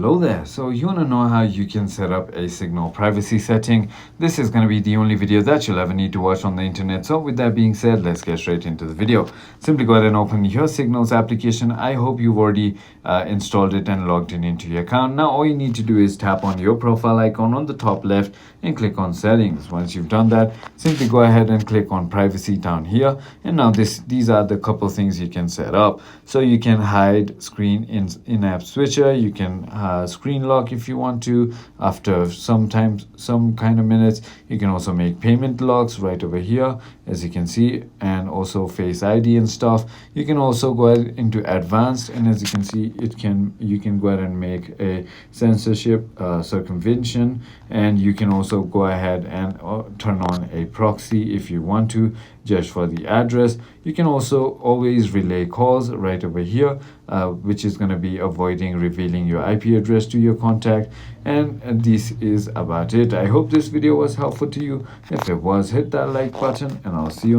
Hello there. So you want to know how you can set up a Signal privacy setting? This is going to be the only video that you'll ever need to watch on the internet. So with that being said, let's get straight into the video. Simply go ahead and open your Signals application. I hope you've already installed it and logged in into your account. Now all you need to do is tap on your profile icon on the top left and click on settings. Once you've done that, simply go ahead and click on privacy down here. And now these are the couple things you can set up. So you can hide screen in-app switcher. You can screen lock if you want to after some kind of minutes. You can also make payment locks right over here, as you can see, and also face ID and stuff. You can also go ahead into advanced, and as you can see, you can go ahead and make a censorship circumvention, and you can also go ahead and turn on a proxy if you want to, just for the address. You can also always relay calls right over here, which is going to be avoiding revealing your IP address to your contact. And this is about it. I hope this video was helpful to you. If it was, hit that like button, and I'll see you